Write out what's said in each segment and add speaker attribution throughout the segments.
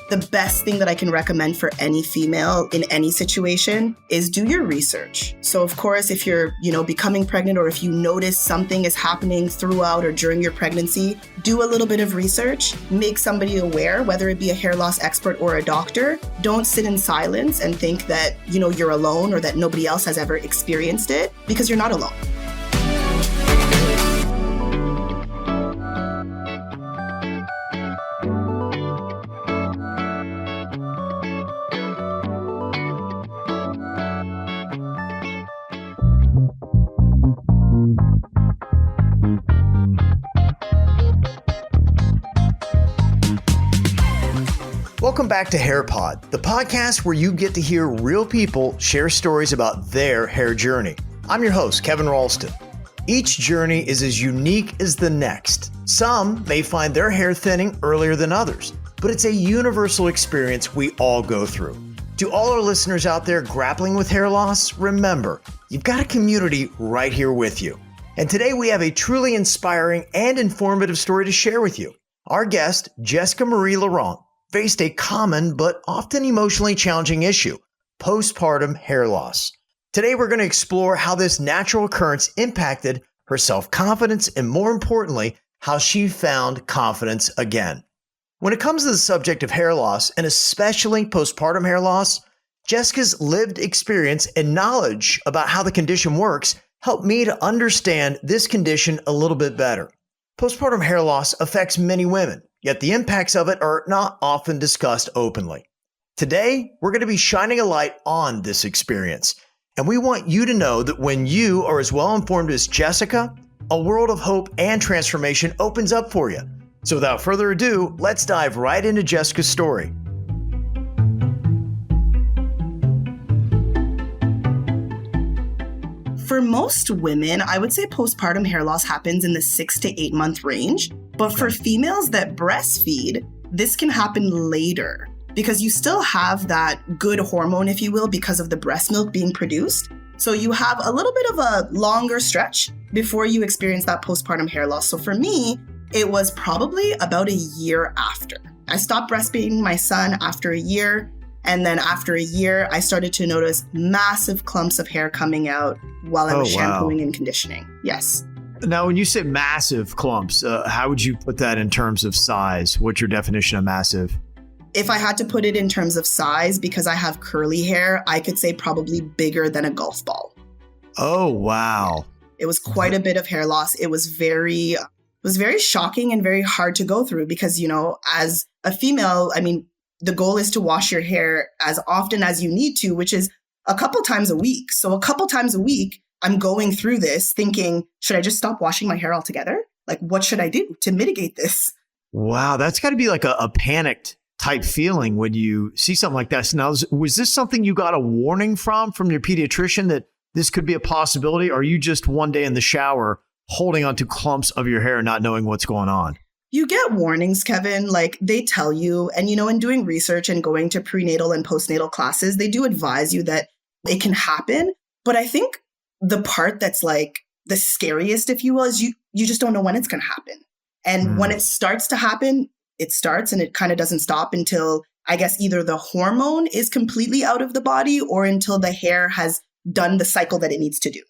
Speaker 1: The best thing that I can recommend for any female in any situation is do your research. So of course, if you're, becoming pregnant, or if you notice something is happening throughout or during your pregnancy, do a little bit of research, make somebody aware, whether it be a hair loss expert or a doctor. Don't sit in silence and think that, you're alone or that nobody else has ever experienced it, because you're not alone.
Speaker 2: Welcome back to HairPod, the podcast where you get to hear real people share stories about their hair journey. I'm your host, Kevin Ralston. Each journey is as unique as the next. Some may find their hair thinning earlier than others, but it's a universal experience we all go through. To all our listeners out there grappling with hair loss, remember, you've got a community right here with you. And today we have a truly inspiring and informative story to share with you. Our guest, Jessica-Marie Laurent, faced a common but often emotionally challenging issue, postpartum hair loss. Today, we're going to explore how this natural occurrence impacted her self-confidence and, more importantly, how she found confidence again. When it comes to the subject of hair loss, and especially postpartum hair loss, Jessica's lived experience and knowledge about how the condition works helped me to understand this condition a little bit better. Postpartum hair loss affects many women, yet the impacts of it are not often discussed openly. Today, we're going to be shining a light on this experience, and we want you to know that when you are as well informed as Jessica, a world of hope and transformation opens up for you. So without further ado, let's dive right into Jessica's story.
Speaker 1: For most women, I would say postpartum hair loss happens in the 6 to 8 month range. But for females that breastfeed, this can happen later because you still have that good hormone, if you will, because of the breast milk being produced. So you have a little bit of a longer stretch before you experience that postpartum hair loss. So for me, it was probably about a year after. I stopped breastfeeding my son after a year. And then after a year, I started to notice massive clumps of hair coming out while I was shampooing and conditioning. Yes.
Speaker 2: Now, when you say massive clumps, how would you put that in terms of size? What's your definition of massive?
Speaker 1: If I had to put it in terms of size, because I have curly hair, I could say probably bigger than a golf ball.
Speaker 2: Oh, wow.
Speaker 1: It was quite a bit of hair loss. It was very shocking and very hard to go through because, as a female, the goal is to wash your hair as often as you need to, which is a couple times a week. So a couple times a week, I'm going through this thinking, should I just stop washing my hair altogether? Like, what should I do to mitigate this?
Speaker 2: Wow, that's got to be like a panicked type feeling when you see something like that. So now, was this something you got a warning from your pediatrician that this could be a possibility? Or are you just one day in the shower holding onto clumps of your hair, not knowing what's going on?
Speaker 1: You get warnings, Kevin, like they tell you, and in doing research and going to prenatal and postnatal classes, they do advise you that it can happen. But I think the part that's like the scariest, if you will, is you just don't know when it's going to happen. And when it starts to happen, it starts and it kind of doesn't stop until, I guess, either the hormone is completely out of the body or until the hair has done the cycle that it needs to do.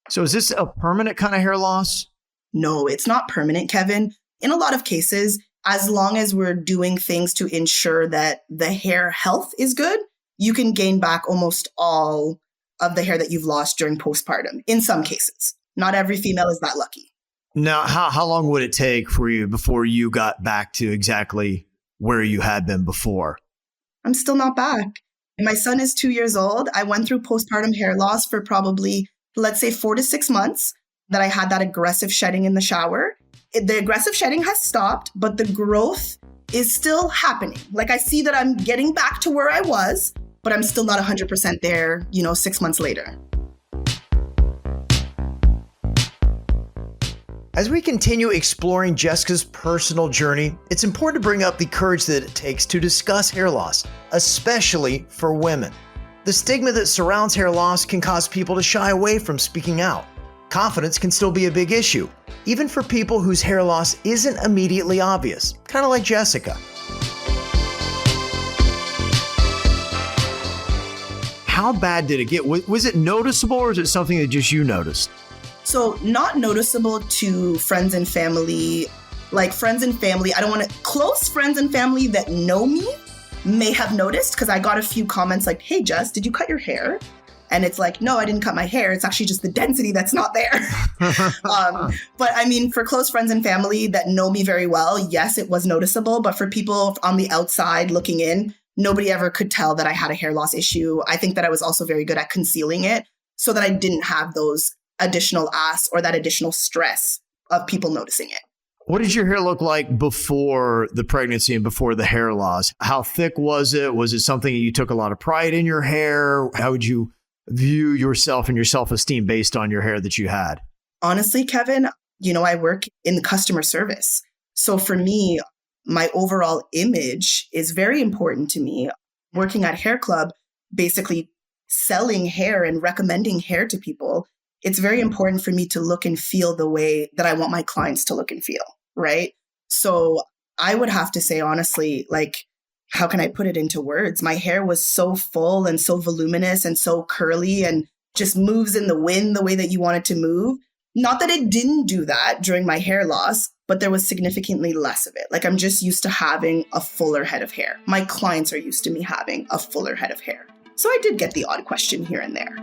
Speaker 2: So is this a permanent kind of hair loss?
Speaker 1: No, it's not permanent, Kevin. In a lot of cases, as long as we're doing things to ensure that the hair health is good, you can gain back almost all of the hair that you've lost during postpartum. In some cases, not every female is that lucky.
Speaker 2: Now, how long would it take for you before you got back to exactly where you had been before?
Speaker 1: I'm still not back. My son is 2 years old. I went through postpartum hair loss for probably, let's say, 4 to 6 months that I had that aggressive shedding in the shower. The aggressive shedding has stopped, but the growth is still happening. Like I see that I'm getting back to where I was, but I'm still not 100% there, 6 months later.
Speaker 2: As we continue exploring Jessica's personal journey, it's important to bring up the courage that it takes to discuss hair loss, especially for women. The stigma that surrounds hair loss can cause people to shy away from speaking out. Confidence can still be a big issue, even for people whose hair loss isn't immediately obvious, kind of like Jessica. how bad did it get? Was it noticeable, or is it something that just you noticed?
Speaker 1: So not noticeable to friends and family, like friends and family. I don't want to, close friends and family that know me may have noticed, because I got a few comments like, hey, Jess, did you cut your hair? And it's like, no, I didn't cut my hair. It's actually just the density that's not there. But I mean, for close friends and family that know me very well, yes, it was noticeable. But for people on the outside looking in, nobody ever could tell that I had a hair loss issue. I think that I was also very good at concealing it so that I didn't have those additional asks or that additional stress of people noticing it.
Speaker 2: What did your hair look like before the pregnancy and before the hair loss? How thick was it? Was it something that you took a lot of pride in your hair? How would you view yourself and your self-esteem based on your hair that you had?
Speaker 1: Honestly, Kevin, I work in the customer service. So for me, my overall image is very important to me. Working at Hair Club, basically selling hair and recommending hair to people, it's very important for me to look and feel the way that I want my clients to look and feel, right? So I would have to say, honestly, like, how can I put it into words? My hair was so full and so voluminous and so curly and just moves in the wind the way that you want it to move. Not that it didn't do that during my hair loss, but there was significantly less of it. Like, I'm just used to having a fuller head of hair. My clients are used to me having a fuller head of hair. So I did get the odd question here and there.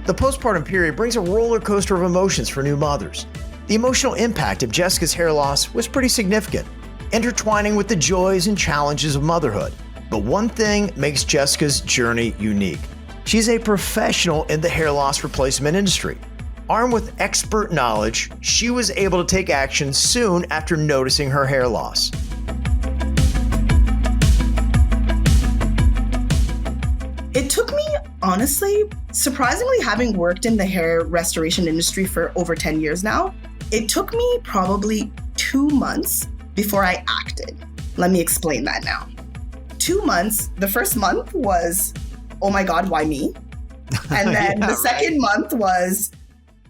Speaker 2: The postpartum period brings a roller coaster of emotions for new mothers. The emotional impact of Jessica's hair loss was pretty significant, intertwining with the joys and challenges of motherhood. But one thing makes Jessica's journey unique. She's a professional in the hair loss replacement industry. Armed with expert knowledge, she was able to take action soon after noticing her hair loss.
Speaker 1: It took me, honestly, surprisingly, having worked in the hair restoration industry for over 10 years now, it took me probably 2 months before I acted. Let me explain that now. 2 months, the first month was, oh my God, why me? And then the second month was,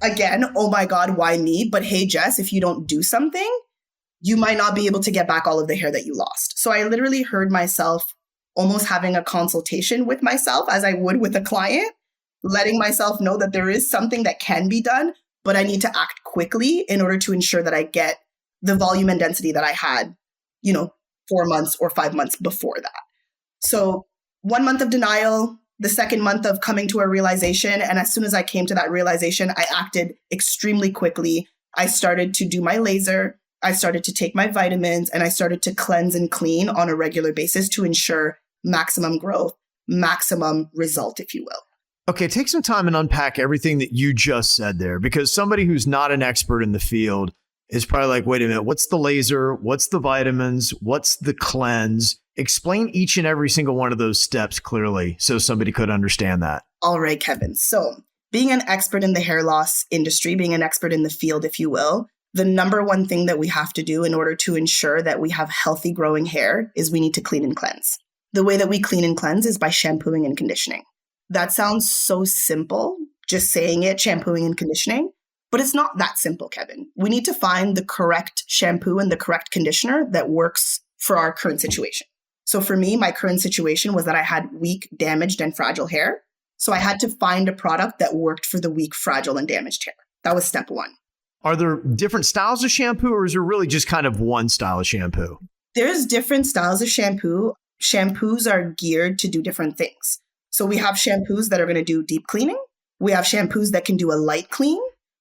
Speaker 1: again, oh my God, why me? But hey, Jess, if you don't do something, you might not be able to get back all of the hair that you lost. So I literally heard myself almost having a consultation with myself as I would with a client, letting myself know that there is something that can be done, but I need to act quickly in order to ensure that I get the volume and density that I had, 4 months or 5 months before that. So 1 month of denial, the second month of coming to a realization. And as soon as I came to that realization, I acted extremely quickly. I started to do my laser. I started to take my vitamins, and I started to cleanse and clean on a regular basis to ensure maximum growth, maximum result, if you will.
Speaker 2: Okay, take some time and unpack everything that you just said there, because somebody who's not an expert in the field is probably like, wait a minute, what's the laser? What's the vitamins? What's the cleanse? Explain each and every single one of those steps clearly so somebody could understand that.
Speaker 1: All right, Kevin. So being an expert in the hair loss industry, being an expert in the field, if you will, the number one thing that we have to do in order to ensure that we have healthy growing hair is we need to clean and cleanse. The way that we clean and cleanse is by shampooing and conditioning. That sounds so simple, just saying it, shampooing and conditioning, but it's not that simple, Kevin. We need to find the correct shampoo and the correct conditioner that works for our current situation. So for me, my current situation was that I had weak, damaged, and fragile hair. So I had to find a product that worked for the weak, fragile, and damaged hair. That was step one.
Speaker 2: Are there different styles of shampoo, or is there really just kind of one style of shampoo?
Speaker 1: There's different styles of shampoo. Shampoos are geared to do different things. So we have shampoos that are going to do deep cleaning. We have shampoos that can do a light clean.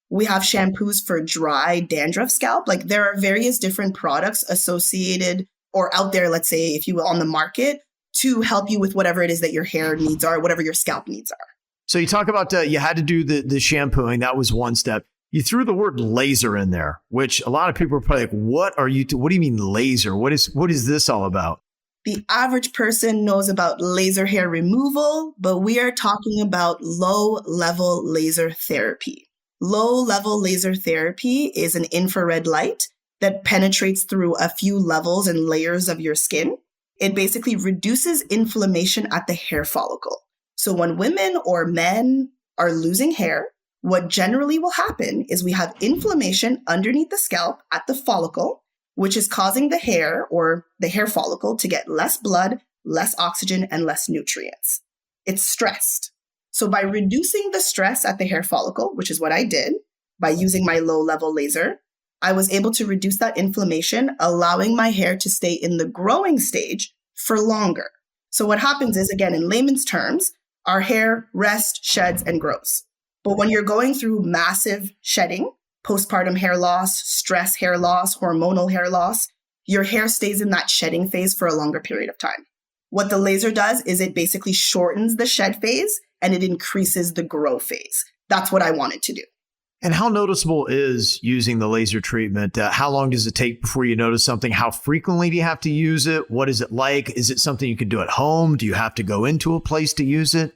Speaker 1: We have shampoos for dry dandruff scalp. Like, there are various different products associated or out there, let's say, if you will, on the market to help you with whatever it is that your hair needs are, whatever your scalp needs are.
Speaker 2: So you talk about you had to do the shampooing. That was one step. You threw the word laser in there, which a lot of people are probably like, what do you mean laser? What is this all about?
Speaker 1: The average person knows about laser hair removal, but we are talking about low-level laser therapy. Low-level laser therapy is an infrared light that penetrates through a few levels and layers of your skin. It basically reduces inflammation at the hair follicle. So when women or men are losing hair, what generally will happen is we have inflammation underneath the scalp at the follicle. which is causing the hair or the hair follicle to get less blood, less oxygen, and less nutrients. It's stressed. So by reducing the stress at the hair follicle, which is what I did by using my low-level laser, I was able to reduce that inflammation, allowing my hair to stay in the growing stage for longer. So what happens is, again, in layman's terms, our hair rests, sheds, and grows. But when you're going through massive shedding, postpartum hair loss, stress hair loss, hormonal hair loss, your hair stays in that shedding phase for a longer period of time. What the laser does is it basically shortens the shed phase and it increases the grow phase. That's what I wanted to do.
Speaker 2: And how noticeable is using the laser treatment? How long does it take before you notice something? How frequently do you have to use it? What is it like? Is it something you can do at home? Do you have to go into a place to use it?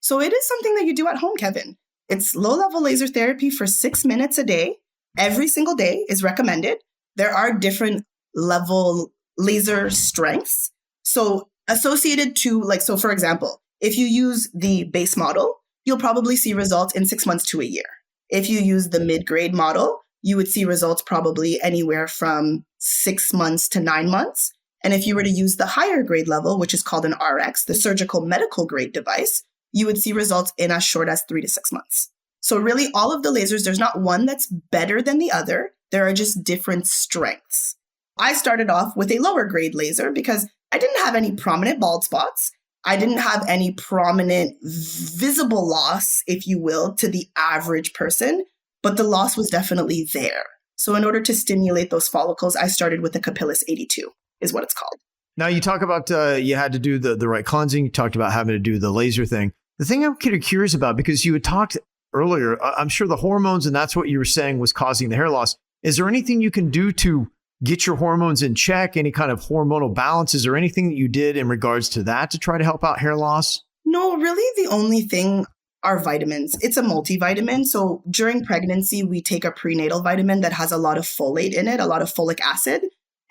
Speaker 1: So it is something that you do at home, Kevin. It's low-level laser therapy for 6 minutes a day. Every single day is recommended. There are different level laser strengths. So associated to so for example, if you use the base model, you'll probably see results in 6 months to a year. If you use the mid-grade model, you would see results probably anywhere from 6 months to 9 months. And if you were to use the higher grade level, which is called an RX, the surgical medical grade device, you would see results in as short as 3 to 6 months. So really all of the lasers, there's not one that's better than the other. There are just different strengths. I started off with a lower grade laser because I didn't have any prominent bald spots. I didn't have any prominent visible loss, if you will, to the average person, but the loss was definitely there. So in order to stimulate those follicles, I started with the Capillus 82, is what it's called.
Speaker 2: Now you talk about you had to do the right cleansing. You talked about having to do the laser thing. The thing I'm kind of curious about, because you had talked earlier, I'm sure the hormones, and that's what you were saying was causing the hair loss. Is there anything you can do to get your hormones in check? Any kind of hormonal balances or anything that you did in regards to that to try to help out hair loss?
Speaker 1: No, really the only thing are vitamins. It's a multivitamin. So during pregnancy, we take a prenatal vitamin that has a lot of folate in it, a lot of folic acid.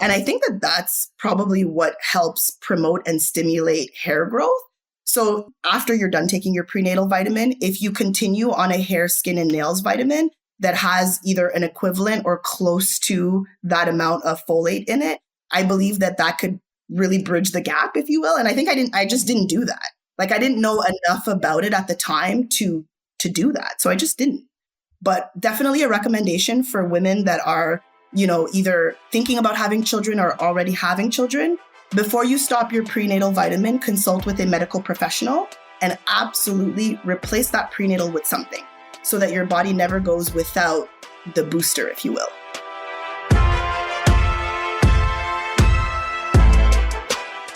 Speaker 1: And I think that that's probably what helps promote and stimulate hair growth. So after you're done taking your prenatal vitamin, if you continue on a hair, skin, and nails vitamin that has either an equivalent or close to that amount of folate in it, I believe that that could really bridge the gap, if you will. And I think I just didn't do that. Like I didn't know enough about it at the time to do that. So I just didn't. But definitely a recommendation for women that are, either thinking about having children or already having children. Before you stop your prenatal vitamin, consult with a medical professional and absolutely replace that prenatal with something so that your body never goes without the booster, if you will.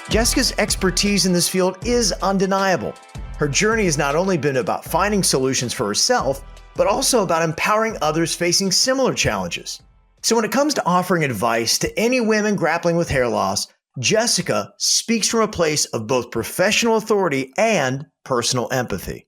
Speaker 2: Jessica's expertise in this field is undeniable. Her journey has not only been about finding solutions for herself, but also about empowering others facing similar challenges. So when it comes to offering advice to any women grappling with hair loss, Jessica speaks from a place of both professional authority and personal empathy.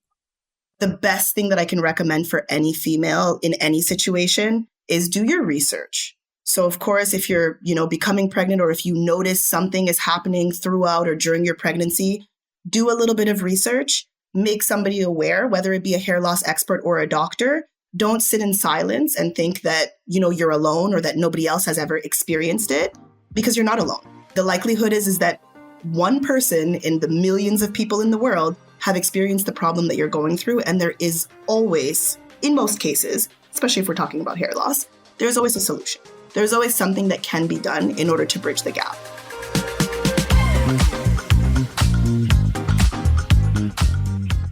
Speaker 1: The best thing that I can recommend for any female in any situation is do your research. So of course, if you're, becoming pregnant or if you notice something is happening throughout or during your pregnancy, do a little bit of research, make somebody aware, whether it be a hair loss expert or a doctor. Don't sit in silence and think that, you're alone or that nobody else has ever experienced it, because you're not alone. The likelihood is that one person in the millions of people in the world have experienced the problem that you're going through. And there is always, in most cases, especially if we're talking about hair loss, there's always a solution. There's always something that can be done in order to bridge the gap.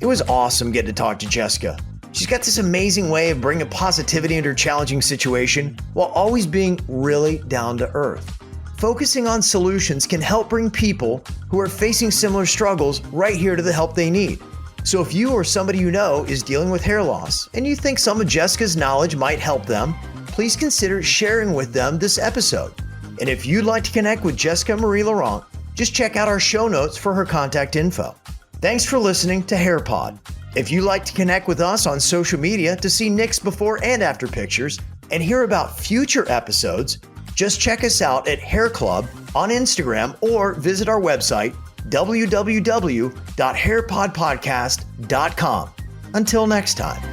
Speaker 2: It was awesome getting to talk to Jessica. She's got this amazing way of bringing positivity into her challenging situation while always being really down to earth. Focusing on solutions can help bring people who are facing similar struggles right here to the help they need. So if you or somebody you know is dealing with hair loss and you think some of Jessica's knowledge might help them, please consider sharing with them this episode. And if you'd like to connect with Jessica-Marie Laurent, just check out our show notes for her contact info. Thanks for listening to HairPod. If you'd like to connect with us on social media to see Nick's before and after pictures and hear about future episodes, just check us out at Hair Club on Instagram or visit our website, www.hairpodpodcast.com. Until next time.